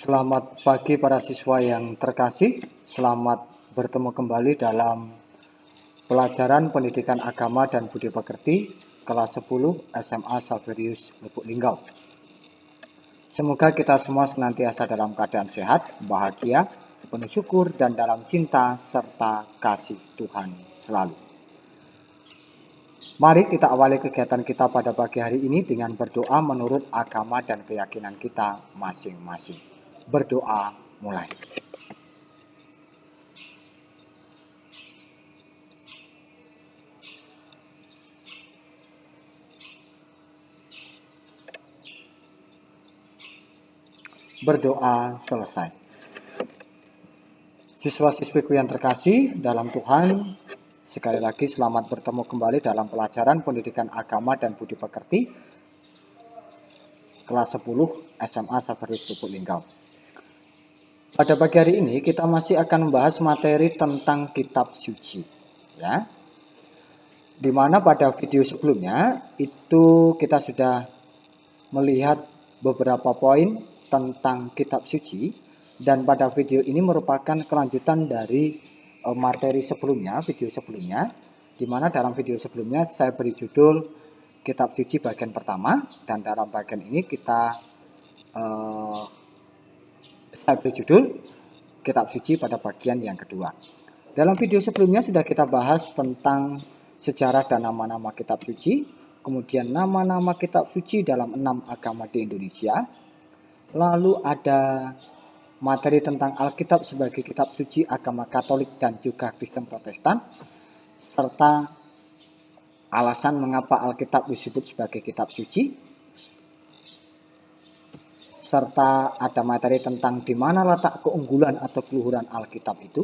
Selamat pagi para siswa yang terkasih. Selamat bertemu kembali dalam pelajaran Pendidikan Agama dan Budi Pekerti kelas 10 SMA Saverius Lubuk Linggau. Semoga kita semua senantiasa dalam keadaan sehat, bahagia, penuh syukur, dan dalam cinta serta kasih Tuhan selalu. Mari kita awali kegiatan kita pada pagi hari ini dengan berdoa menurut agama dan keyakinan kita masing-masing. Berdoa mulai. Berdoa selesai. Siswa-siswiku yang terkasih dalam Tuhan, sekali lagi selamat bertemu kembali dalam pelajaran Pendidikan Agama dan Budi Pekerti kelas 10 SMA Saverius Lubuk Linggau. Pada pagi hari ini kita masih akan membahas materi tentang kitab suci, ya. Dimana pada video sebelumnya itu kita sudah melihat beberapa poin tentang kitab suci, dan pada video ini merupakan kelanjutan dari materi sebelumnya, video sebelumnya, dimana dalam video sebelumnya saya beri judul kitab suci bagian pertama, dan dalam bagian ini saya beri judul kitab suci pada bagian yang kedua. Dalam video sebelumnya sudah kita bahas tentang sejarah dan nama-nama kitab suci, kemudian nama-nama kitab suci dalam 6 agama di Indonesia. Lalu ada materi tentang Alkitab sebagai kitab suci agama Katolik dan juga Kristen Protestan, serta alasan mengapa Alkitab disebut sebagai kitab suci, serta ada materi tentang di mana letak keunggulan atau keluhuran Alkitab itu.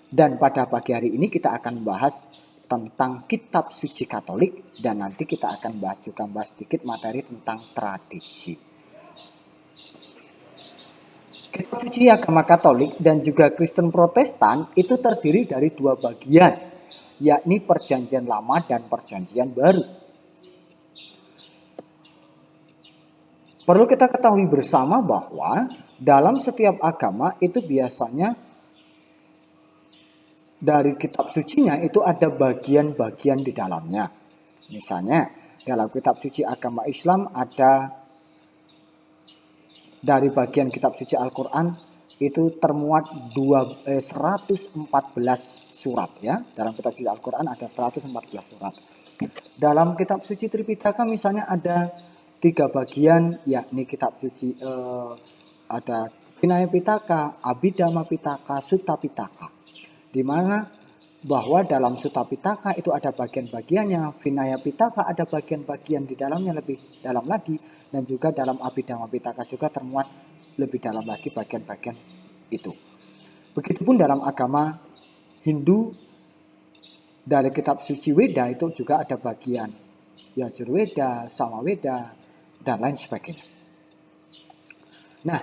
Dan pada pagi hari ini kita akan membahas tentang kitab suci Katolik, dan nanti kita akan bahas sedikit materi tentang tradisi. Kitab suci agama Katolik dan juga Kristen Protestan itu terdiri dari 2 bagian, yakni Perjanjian Lama dan Perjanjian Baru. Perlu kita ketahui bersama bahwa dalam setiap agama itu biasanya dari kitab sucinya itu ada bagian-bagian di dalamnya. Misalnya dalam kitab suci agama Islam ada dari bagian kitab suci Al-Quran itu termuat 114 surat, ya. Dalam kitab suci Al-Quran ada 114 surat. Dalam kitab suci Tripitaka misalnya ada 3 bagian, yakni kitab suci ada Vinaya Pitaka, Abhidhamma Pitaka, Sutta Pitaka. Di mana bahwa dalam Sutta Pitaka itu ada bagian-bagiannya, Vinaya Pitaka ada bagian-bagian di dalamnya lebih dalam lagi, dan juga dalam Abhidhamma Pitaka juga termuat lebih dalam lagi bagian-bagian itu. Begitupun dalam agama Hindu, dari kitab suci Weda itu juga ada bagian Yajurveda, Samaveda, dan lain sebagainya. Nah,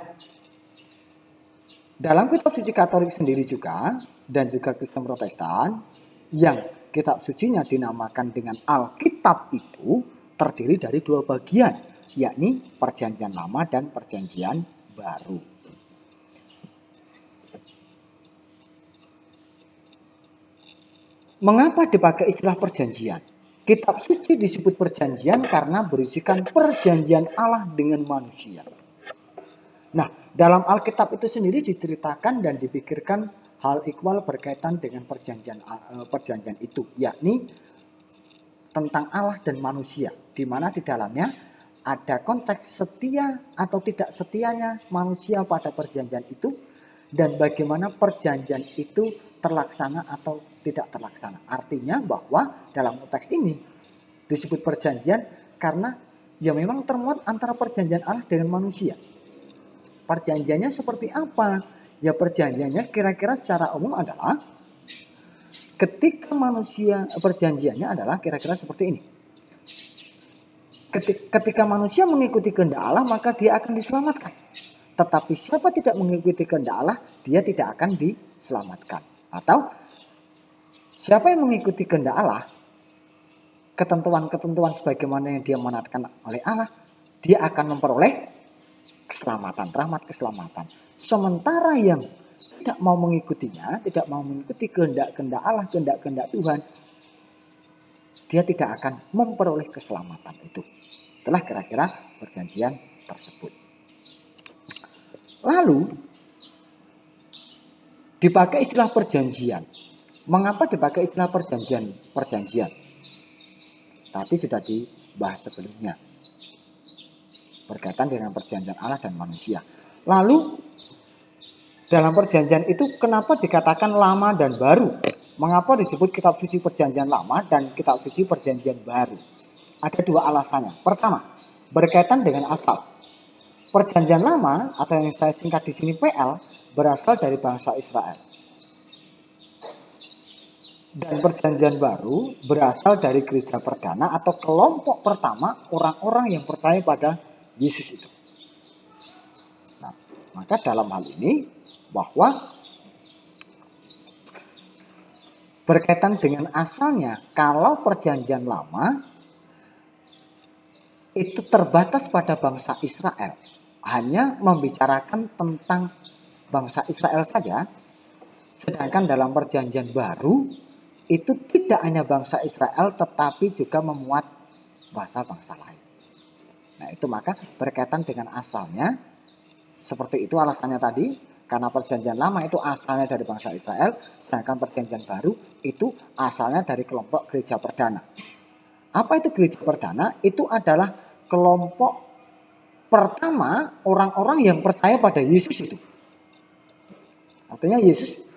dalam kitab suci Katolik sendiri juga, dan juga Kristen Protestan, yang kitab sucinya dinamakan dengan Alkitab itu terdiri dari 2 bagian, yakni Perjanjian Lama dan Perjanjian Baru. Mengapa dipakai istilah perjanjian? Kitab suci disebut perjanjian karena berisikan perjanjian Allah dengan manusia. Nah, dalam Alkitab itu sendiri diceritakan dan dipikirkan hal ikhwal berkaitan dengan perjanjian itu, yakni tentang Allah dan manusia, di mana di dalamnya ada konteks setia atau tidak setianya manusia pada perjanjian itu, dan bagaimana perjanjian itu terlaksana atau tidak terlaksana. Artinya bahwa dalam konteks ini disebut perjanjian karena ya memang termuat antara perjanjian Allah dengan manusia. Perjanjiannya seperti apa? Ya perjanjiannya kira-kira secara umum adalah ketika manusia, perjanjiannya adalah kira-kira seperti ini. Ketika manusia mengikuti kehendak Allah, maka dia akan diselamatkan. Tetapi siapa tidak mengikuti kehendak Allah, dia tidak akan diselamatkan. Atau siapa yang mengikuti kehendak Allah, ketentuan-ketentuan sebagaimana yang dia menetapkan oleh Allah, dia akan memperoleh keselamatan, rahmat keselamatan. Sementara yang tidak mau mengikutinya, tidak mau mengikuti kehendak-kehendak Allah, kehendak-kehendak Tuhan, dia tidak akan memperoleh keselamatan itu. Itulah kira-kira perjanjian tersebut. Lalu dipakai istilah perjanjian. Mengapa dipakai istilah perjanjian? Tapi sudah dibahas sebelumnya. Berkaitan dengan perjanjian Allah dan manusia. Lalu dalam perjanjian itu kenapa dikatakan lama dan baru? Mengapa disebut kitab suci perjanjian lama dan kitab suci perjanjian baru? Ada dua alasannya. Pertama, berkaitan dengan asal. Perjanjian lama atau yang saya singkat di sini PL berasal dari bangsa Israel. Dan perjanjian baru berasal dari gereja perdana atau kelompok pertama orang-orang yang percaya pada Yesus itu. Nah, maka dalam hal ini bahwa berkaitan dengan asalnya, kalau perjanjian lama itu terbatas pada bangsa Israel, hanya membicarakan tentang bangsa Israel saja, sedangkan dalam perjanjian baru itu tidak hanya bangsa Israel tetapi juga memuat bangsa-bangsa lain. Nah, itu maka berkaitan dengan asalnya, seperti itu alasannya tadi. Karena perjanjian lama itu asalnya dari bangsa Israel, sedangkan perjanjian baru itu asalnya dari kelompok gereja perdana. Apa itu gereja perdana? Itu adalah kelompok pertama orang-orang yang percaya pada Yesus itu. Artinya Yesus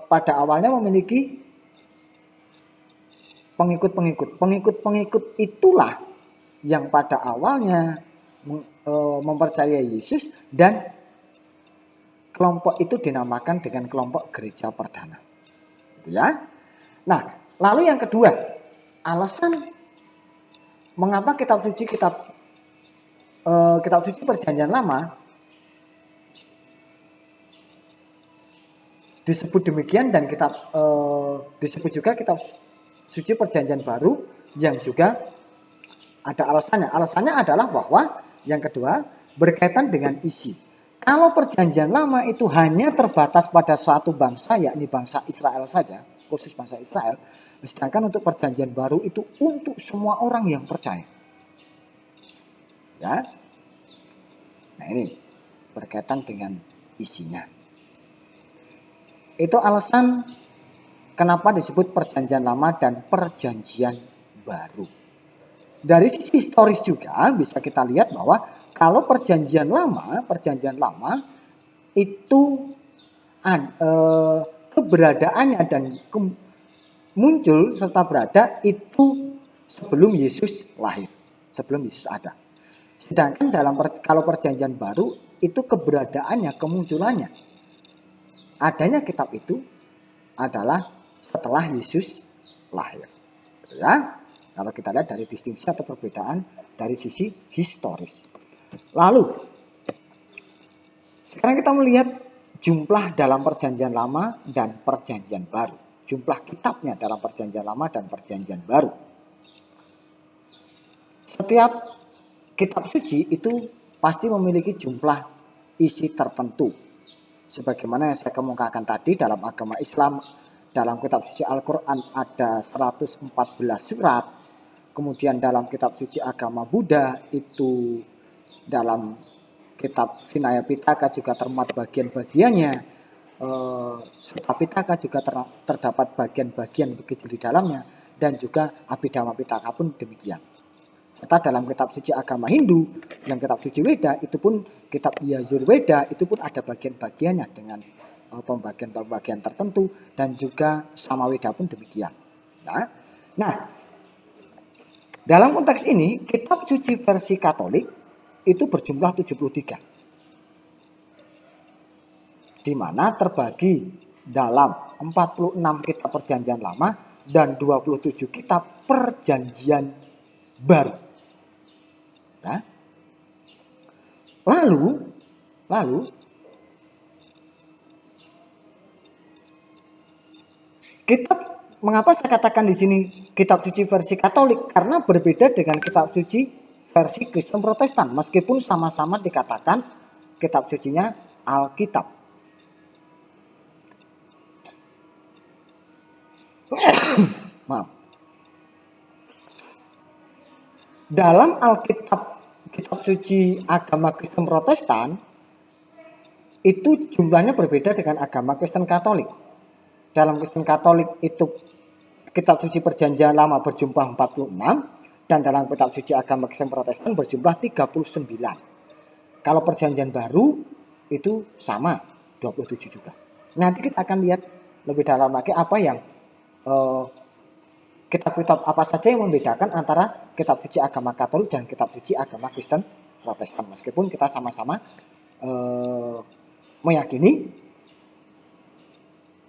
pada awalnya memiliki pengikut-pengikut. Pengikut-pengikut itulah yang pada awalnya mempercayai Yesus, dan kelompok itu dinamakan dengan kelompok gereja perdana. Ya. Nah, lalu yang kedua, alasan mengapa kitab suci perjanjian lama disebut demikian, dan disebut juga kitab suci perjanjian baru yang juga ada alasannya. Alasannya adalah bahwa yang kedua berkaitan dengan isi. Kalau perjanjian lama itu hanya terbatas pada suatu bangsa, yakni bangsa Israel saja, khusus bangsa Israel, sedangkan untuk perjanjian baru itu untuk semua orang yang percaya. Ya. Nah, ini berkaitan dengan isinya. Itu alasan kenapa disebut perjanjian lama dan perjanjian baru. Dari sisi historis juga bisa kita lihat bahwa kalau perjanjian lama itu keberadaannya dan muncul serta berada itu sebelum Yesus lahir, sebelum Yesus ada. Sedangkan kalau perjanjian baru itu keberadaannya, kemunculannya, adanya kitab itu adalah setelah Yesus lahir. Ya. Kalau kita lihat dari distingsi atau perbedaan dari sisi historis. Lalu, sekarang kita melihat jumlah dalam perjanjian lama dan perjanjian baru. Jumlah kitabnya dalam perjanjian lama dan perjanjian baru. Setiap kitab suci itu pasti memiliki jumlah isi tertentu. Sebagaimana yang saya kemukakan tadi, dalam agama Islam, dalam kitab suci Al-Quran ada 114 surat. Kemudian dalam kitab suci agama Buddha itu dalam kitab Vinaya Pitaka juga termuat bagian-bagiannya. Sutta Pitaka juga terdapat bagian-bagian kecil di dalamnya, dan juga Abhidhamma Pitaka pun demikian. Serta dalam kitab suci agama Hindu, dalam kitab suci Weda itu pun kitab Yajurveda itu pun ada bagian-bagiannya dengan pembagian-pembagian tertentu, dan juga Samaweda pun demikian. Nah, dalam konteks ini, kitab suci versi Katolik itu berjumlah 73. Di mana terbagi dalam 46 kitab perjanjian lama dan 27 kitab perjanjian baru. Nah, lalu kitab, mengapa saya katakan di sini kitab suci versi Katolik? Karena berbeda dengan kitab suci versi Kristen Protestan, meskipun sama-sama dikatakan kitab sucinya Alkitab. Maaf. Dalam Alkitab, kitab suci agama Kristen Protestan, itu jumlahnya berbeda dengan agama Kristen Katolik. Dalam Kristen Katolik itu kitab suci perjanjian lama berjumlah 46, dan dalam kitab suci agama Kristen Protestan berjumlah 39. Kalau perjanjian baru itu sama, 27 juga. Nanti kita akan lihat lebih dalam lagi apa yang kitab-kitab apa saja yang membedakan antara kitab suci agama Katolik dan kitab suci agama Kristen Protestan. Meskipun kita sama-sama meyakini,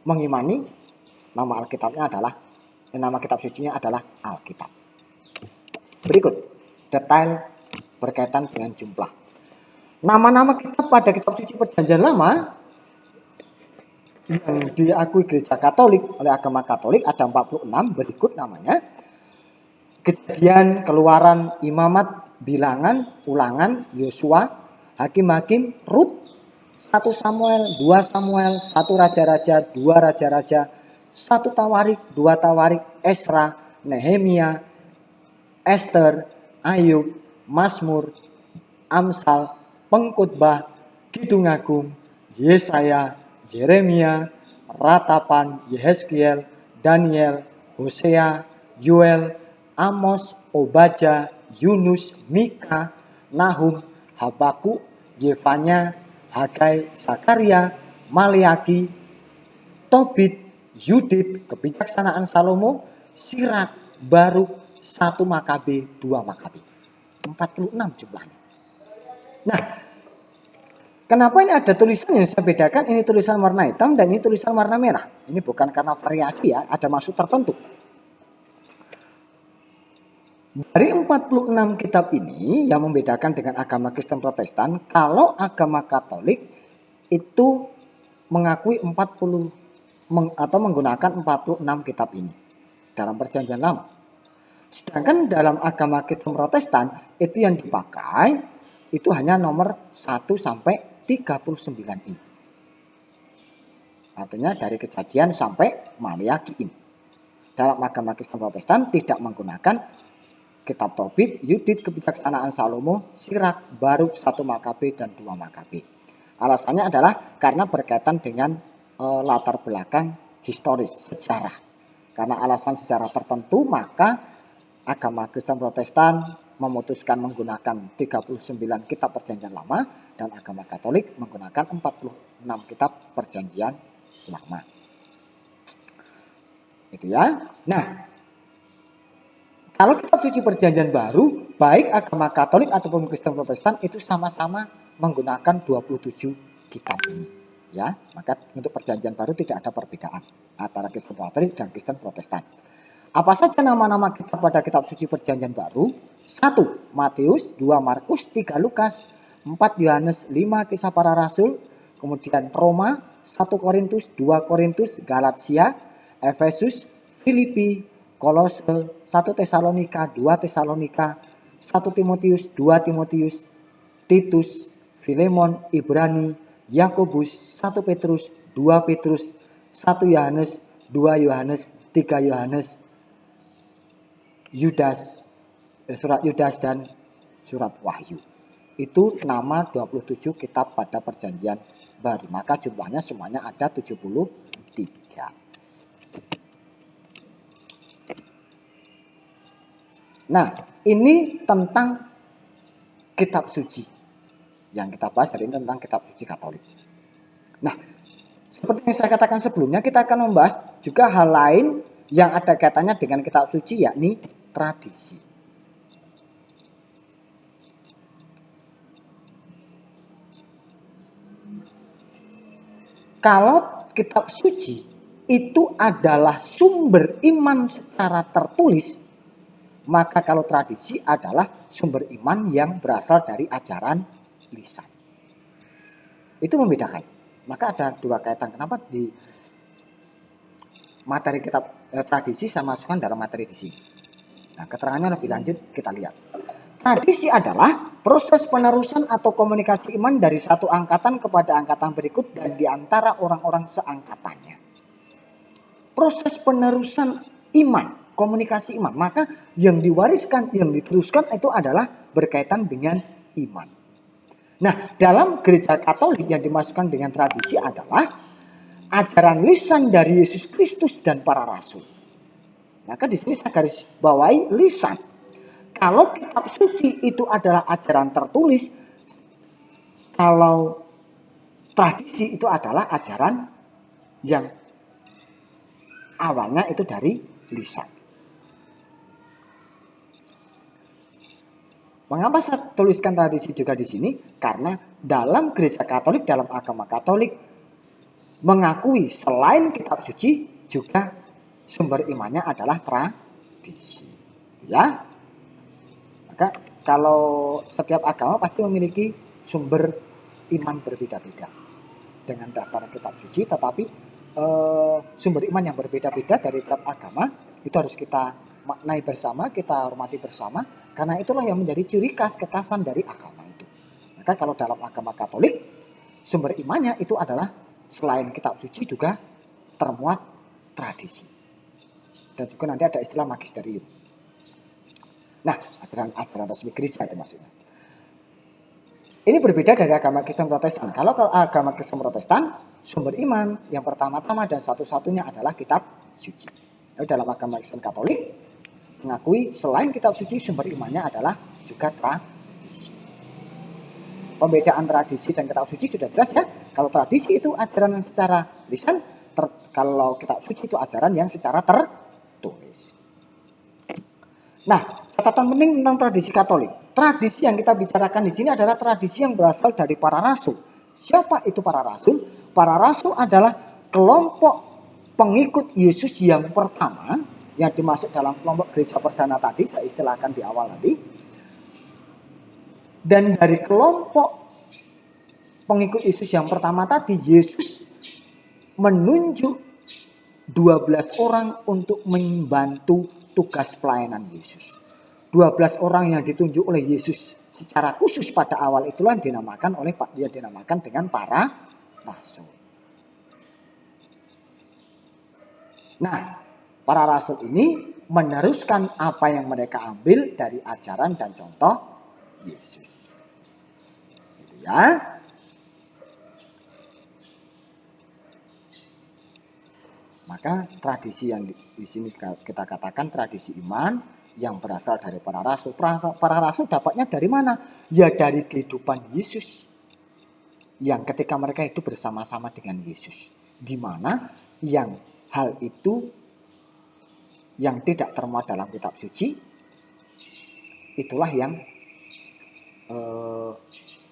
mengimani nama Alkitabnya adalah, nama kitab sucinya adalah Alkitab. Berikut detail berkaitan dengan jumlah. Nama-nama kitab pada kitab suci perjanjian lama yang diakui gereja Katolik oleh agama Katolik ada 46. Berikut namanya: Kejadian, Keluaran, Imamat, Bilangan, Ulangan, Yosua, Hakim-hakim, Rut, 1 Samuel, 2 Samuel, 1 Raja-raja, 2 Raja-raja, 1 Tawarik, 2 Tawarik, Esra, Nehemia, Ester, Ayub, Mazmur, Amsal, Pengkhotbah, Kidung Agung, Yesaya, Yeremia, Ratapan, Yehezkiel, Daniel, Hosea, Yoel, Amos, Obadya, Yunus, Mika, Nahum, Habakuk, Yefanya, Hagai, Zakaria, Maliaki, Tobit, Yudit, Kebijaksanaan Salomo, Sirak, Baruk, 1 Makabe, 2 Makabe. 46 jumlahnya. Nah, kenapa ini ada tulisan yang saya bedakan? Ini tulisan warna hitam dan ini tulisan warna merah. Ini bukan karena variasi ya, ada maksud tertentu. Dari 46 kitab ini yang membedakan dengan agama Kristen Protestan, kalau agama Katolik itu mengakui 40 atau menggunakan 46 kitab ini dalam perjanjian lama. Sedangkan dalam agama Kristen Protestan itu yang dipakai itu hanya nomor 1 sampai 39 ini. Artinya dari Kejadian sampai Maliaki ini. Dalam agama Kristen Protestan tidak menggunakan kitab Tobit, Yudit, Kebijaksanaan Salomo, Sirak, Baruk, 1 Makabe, dan 2 Makabe. Alasannya adalah karena berkaitan dengan latar belakang historis, sejarah. Karena alasan sejarah tertentu, maka agama Kristen Protestan memutuskan menggunakan 39 kitab perjanjian lama, dan agama Katolik menggunakan 46 kitab perjanjian lama. Itu ya. Nah, kalau kitab suci perjanjian baru, baik agama Katolik ataupun Kristen Protestan itu sama-sama menggunakan 27 kitab ini. Ya, maka untuk perjanjian baru tidak ada perbedaan antara Kristen Katolik dan Kristen Protestan. Apa saja nama-nama kitab pada kitab suci perjanjian baru? 1. Matius, 2 Markus, 3 Lukas, 4 Yohanes, 5 Kisah Para Rasul, kemudian Roma, 1 Korintus, 2 Korintus, Galatia, Efesus, Filipi, Kolose, 1 Tesalonika, 2 Tesalonika, 1 Timotius, 2 Timotius, Titus, Filemon, Ibrani, Yakobus, 1 Petrus, 2 Petrus, 1 Yohanes, 2 Yohanes, 3 Yohanes, Yudas, surat Yudas dan surat Wahyu. Itu nama 27 kitab pada perjanjian baru. Maka jumlahnya semuanya ada 73. Nah, ini tentang kitab suci. Yang kita bahas hari ini tentang kitab suci Katolik. Nah, seperti yang saya katakan sebelumnya, kita akan membahas juga hal lain yang ada kaitannya dengan kitab suci, yakni tradisi. Kalau kitab suci itu adalah sumber iman secara tertulis, maka kalau tradisi adalah sumber iman yang berasal dari ajaran lisan. Itu membedakan. Maka ada dua kaitan. Kenapa di materi kitab tradisi saya masukkan dalam materi di sini. Nah, keterangannya lebih lanjut kita lihat. Tradisi adalah proses penerusan atau komunikasi iman dari satu angkatan kepada angkatan berikut dan di antara orang-orang seangkatannya. Proses penerusan iman, komunikasi iman. Maka yang diwariskan, yang diteruskan itu adalah berkaitan dengan iman. Nah, dalam gereja Katolik yang dimasukkan dengan tradisi adalah ajaran lisan dari Yesus Kristus dan para rasul. Maka di sini saya garis bawahi lisan. Kalau kitab suci itu adalah ajaran tertulis, kalau tradisi itu adalah ajaran yang awalnya itu dari lisan. Mengapa saya tuliskan tradisi juga di sini? Karena dalam gereja Katolik, dalam agama Katolik, mengakui selain kitab suci juga sumber imannya adalah tradisi. Ya. Maka kalau setiap agama pasti memiliki sumber iman berbeda-beda dengan dasar kitab suci, tetapi sumber iman yang berbeda-beda dari tiap agama itu harus kita maknai bersama, kita hormati bersama, karena itulah yang menjadi ciri khas kekhasan dari agama itu. Maka kalau dalam agama Katolik, sumber imannya itu adalah selain kitab suci juga termuat tradisi. Dan juga nanti ada istilah magisterium. Nah, ajaran resmi gereja itu maksudnya. Ini berbeda dari agama Kristen Protestan. Kalau agama Kristen Protestan, sumber iman yang pertama-tama dan satu-satunya adalah kitab suci. Lalu dalam agama Kristen Katolik, mengakui selain kitab suci, sumber imannya adalah juga tradisi. Pembedaan tradisi dan kitab suci sudah jelas ya. Kalau tradisi itu ajaran yang secara lisan, kalau kitab suci itu ajaran yang secara tertulis. Nah, catatan penting tentang tradisi Katolik. Tradisi yang kita bicarakan di sini adalah tradisi yang berasal dari para rasul. Siapa itu para rasul? Para rasul adalah kelompok pengikut Yesus yang pertama yang dimasuk dalam kelompok gereja perdana tadi, saya istilahkan di awal tadi. Dan dari kelompok pengikut Yesus yang pertama tadi, Yesus menunjuk 12 orang untuk membantu tugas pelayanan Yesus. 12 orang yang ditunjuk oleh Yesus secara khusus pada awal itulah dinamakan dengan para rasul. Nah, para rasul ini meneruskan apa yang mereka ambil dari ajaran dan contoh Yesus. Gitu ya. Maka tradisi yang di sini kita katakan tradisi iman yang berasal dari para rasul. Para rasul dapatnya dari mana? Ya dari kehidupan Yesus. Yang ketika mereka itu bersama-sama dengan Yesus. Di mana yang hal itu yang tidak termuat dalam kitab suci, itulah yang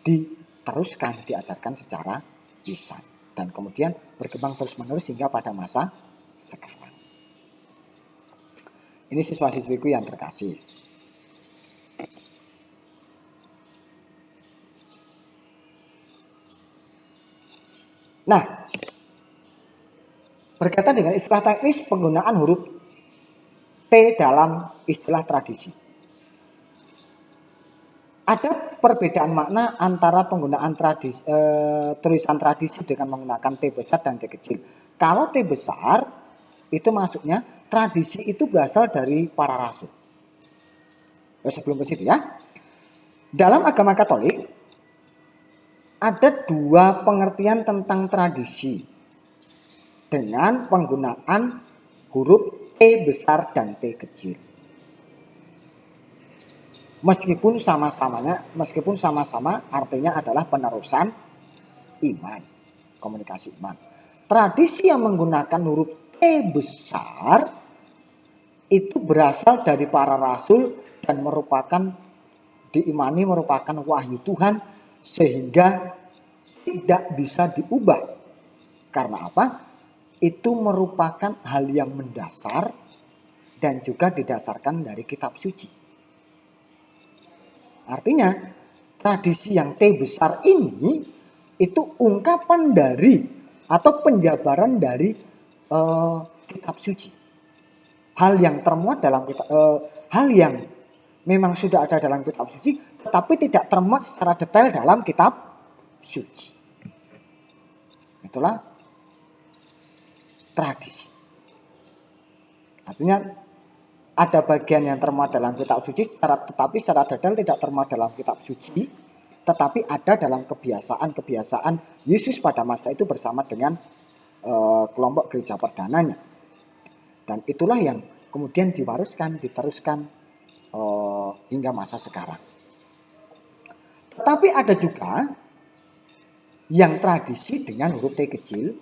diteruskan, diajarkan secara lisan. Dan kemudian berkembang terus-menerus hingga pada masa sekarang. Ini siswa-siswiku yang terkasih. Nah, berkaitan dengan istilah teknis penggunaan huruf T dalam istilah tradisi. Ada perbedaan makna antara penggunaan tulisan tradisi dengan menggunakan T besar dan T kecil. Kalau T besar, itu maksudnya tradisi itu berasal dari para rasul. Sebelum ke situ ya. Dalam agama Katolik, ada dua pengertian tentang tradisi dengan penggunaan huruf T besar dan T kecil. Meskipun sama-sama artinya adalah penerusan iman, komunikasi iman. Tradisi yang menggunakan huruf T besar itu berasal dari para rasul dan diimani merupakan wahyu Tuhan sehingga tidak bisa diubah. Karena apa? Itu merupakan hal yang mendasar dan juga didasarkan dari kitab suci. Artinya, tradisi yang T besar ini itu ungkapan dari atau penjabaran dari kitab suci. Hal yang termuat dalam hal yang memang sudah ada dalam kitab suci, tetapi tidak termuat secara detail dalam kitab suci. Itulah tradisi. Artinya ada bagian yang termuat dalam kitab suci, tetapi secara detail tidak termuat dalam kitab suci, tetapi ada dalam kebiasaan-kebiasaan Yesus pada masa itu bersama dengan kelompok gereja perdananya. Dan itulah yang kemudian diteruskan hingga masa sekarang. Tetapi ada juga yang tradisi dengan huruf T kecil,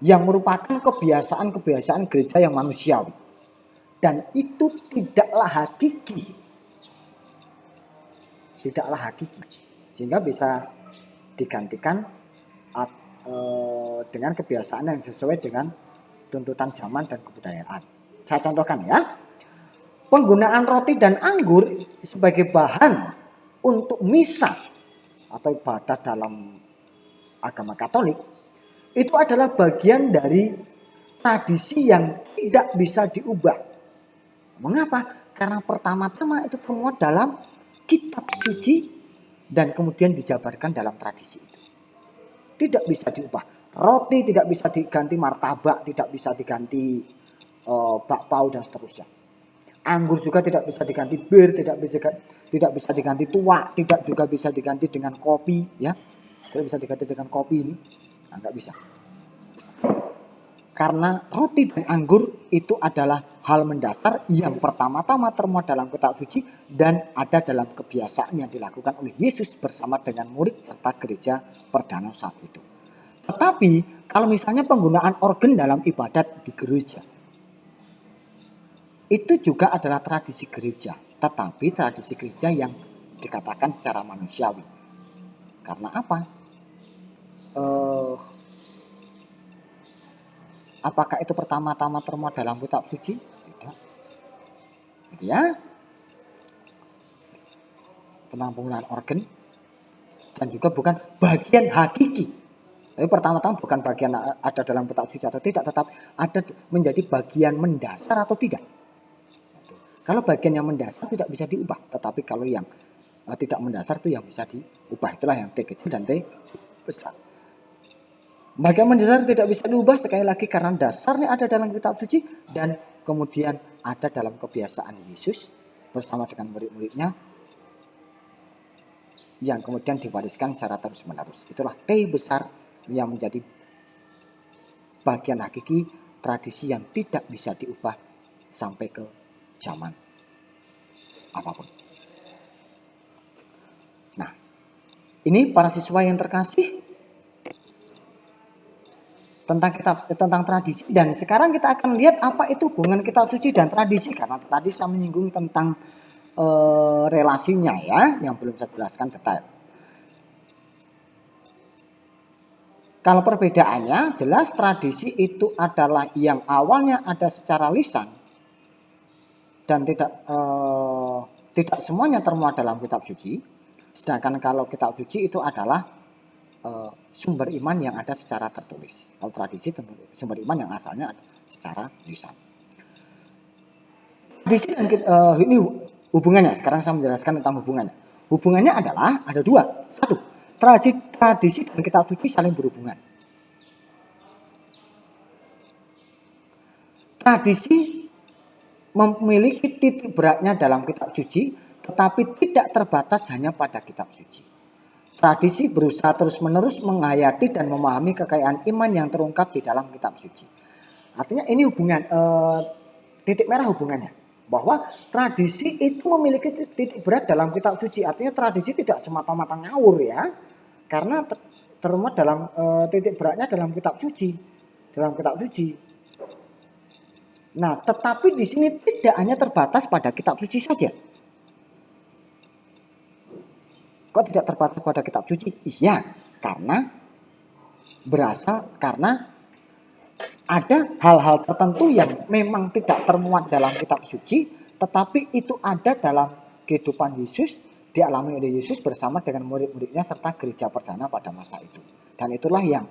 yang merupakan kebiasaan-kebiasaan gereja yang manusiawi. Dan itu tidaklah hakiki. Tidaklah hakiki. Sehingga bisa digantikan dengan kebiasaan yang sesuai dengan tuntutan zaman dan kebudayaan. Saya contohkan ya. Penggunaan roti dan anggur sebagai bahan untuk misa atau ibadah dalam agama Katolik itu adalah bagian dari tradisi yang tidak bisa diubah. Mengapa? Karena pertama-tama itu termuat dalam kitab suci dan kemudian dijabarkan dalam tradisi itu. Tidak bisa diubah. Roti tidak bisa diganti martabak, tidak bisa diganti bakpao dan seterusnya. Anggur juga tidak bisa diganti bir, tidak bisa diganti tuak, tidak juga bisa diganti dengan kopi, ya. Tidak bisa diganti dengan kopi ini. Nah, nggak bisa. Karena roti dan anggur itu adalah hal mendasar yang pertama-tama termuat dalam kitab suci dan ada dalam kebiasaan yang dilakukan oleh Yesus bersama dengan murid serta gereja perdana saat itu. Tetapi kalau misalnya penggunaan organ dalam ibadat di gereja, itu juga adalah tradisi gereja, tetapi tradisi gereja yang dikatakan secara manusiawi. Karena apa? Apakah itu pertama-tama termuat dalam kitab suci? Tidak. Ya. Penampungan organ dan juga bukan bagian hakiki. Tapi pertama-tama bukan bagian ada dalam kitab suci atau tidak, tetapi ada menjadi bagian mendasar atau tidak. Kalau bagian yang mendasar tidak bisa diubah, tetapi kalau yang tidak mendasar itu yang bisa diubah. Itulah yang T kecil dan T besar. Bagian mendasar tidak bisa diubah sekali lagi karena dasarnya ada dalam kitab suci dan kemudian ada dalam kebiasaan Yesus bersama dengan murid-muridnya yang kemudian diwariskan secara terus-menerus. Itulah T besar yang menjadi bagian hakiki tradisi yang tidak bisa diubah sampai ke zaman apapun. Nah, ini para siswa yang terkasih tentang tradisi, dan sekarang kita akan lihat apa itu hubungan kitab suci dan tradisi, karena tadi saya menyinggung tentang relasinya ya, yang belum saya jelaskan detail. Kalau perbedaannya jelas, tradisi itu adalah yang awalnya ada secara lisan dan tidak semuanya termuat dalam kitab suci. Sedangkan kalau kitab suci itu adalah sumber iman yang ada secara tertulis. Kalau tradisi sumber iman yang asalnya ada secara lisan. Tradisi dan ini hubungannya. Sekarang saya menjelaskan tentang hubungannya. Hubungannya adalah ada dua. Satu, tradisi dan kitab suci saling berhubungan. Tradisi memiliki titik beratnya dalam kitab suci, tetapi tidak terbatas hanya pada kitab suci. Tradisi berusaha terus-menerus menghayati dan memahami kekayaan iman yang terungkap di dalam kitab suci. Artinya ini hubungan, titik merah hubungannya. Bahwa tradisi itu memiliki titik berat dalam kitab suci. Artinya tradisi tidak semata-mata ngawur ya. Karena termuat dalam titik beratnya dalam kitab suci. Dalam kitab suci. Nah, tetapi di sini tidak hanya terbatas pada kitab suci saja. Kok tidak terbatas pada kitab suci? Iya, karena ada hal-hal tertentu yang memang tidak termuat dalam kitab suci, tetapi itu ada dalam kehidupan Yesus, dialami oleh Yesus bersama dengan murid-muridnya serta gereja perdana pada masa itu. Dan itulah yang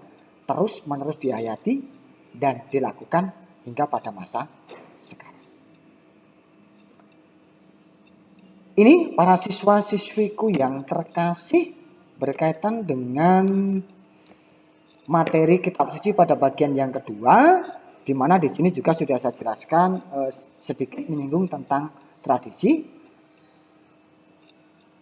terus-menerus dihayati dan dilakukan hingga pada masa sekarang. Ini para siswa-siswiku yang terkasih berkaitan dengan materi kitab suci pada bagian yang kedua, di mana di sini juga sudah saya jelaskan sedikit menyinggung tentang tradisi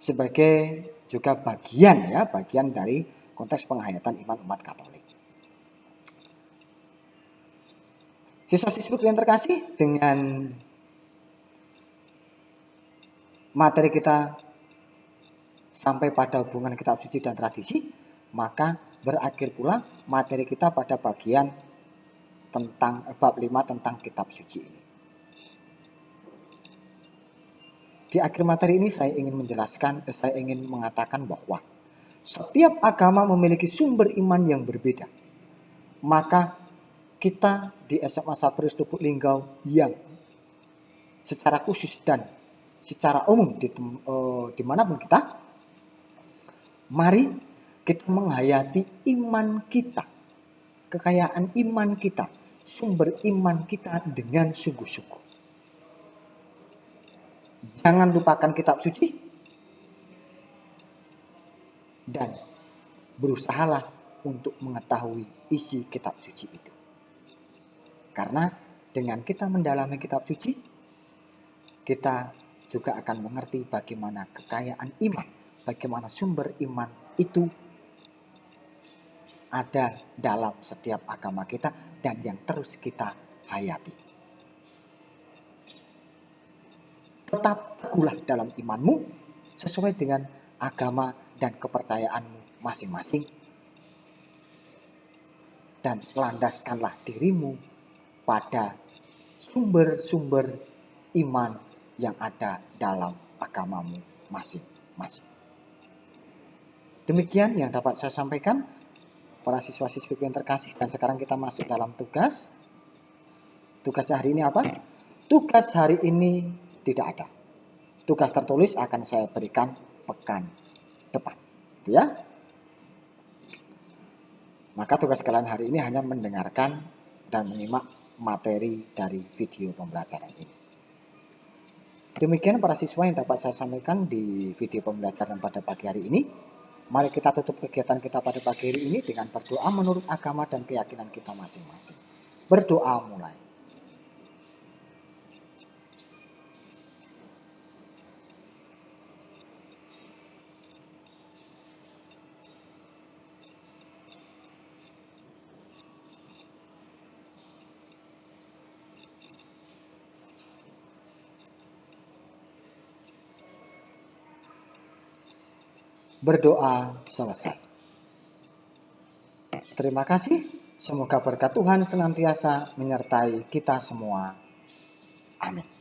sebagai juga bagian dari konteks penghayatan iman umat Katolik. Siswa-siswiku yang terkasih, dengan materi kita sampai pada hubungan kitab suci dan tradisi, maka berakhir pula materi kita pada bagian tentang bab 5 tentang kitab suci ini. Di akhir materi ini saya ingin mengatakan bahwa setiap agama memiliki sumber iman yang berbeda. Maka kita di SMA 1 Lubuk Linggau yang secara khusus dan secara umum dimanapun kita, mari kita menghayati iman kita, kekayaan iman kita, sumber iman kita dengan sungguh-sungguh. Jangan lupakan kitab suci dan berusahalah untuk mengetahui isi kitab suci itu. Karena dengan kita mendalami kitab suci, kita juga akan mengerti bagaimana kekayaan iman, bagaimana sumber iman itu ada dalam setiap agama kita dan yang terus kita hayati. Tetap teguhlah dalam imanmu sesuai dengan agama dan kepercayaanmu masing-masing. Dan landaskanlah dirimu pada sumber-sumber iman yang ada dalam agamamu masing-masing. Demikian yang dapat saya sampaikan para siswa-siswi yang terkasih, dan sekarang kita masuk dalam tugas. Tugasnya hari ini apa? Tugas hari ini tidak ada. Tugas tertulis akan saya berikan pekan depan. Ya. Maka tugas kalian hari ini hanya mendengarkan dan menyimak materi dari video pembelajaran ini. Demikian para siswa yang dapat saya sampaikan di video pembelajaran pada pagi hari ini. Mari kita tutup kegiatan kita pada pagi hari ini dengan berdoa menurut agama dan keyakinan kita masing-masing. Berdoa mulai. Berdoa selesai. Terima kasih. Semoga berkat Tuhan senantiasa menyertai kita semua. Amin.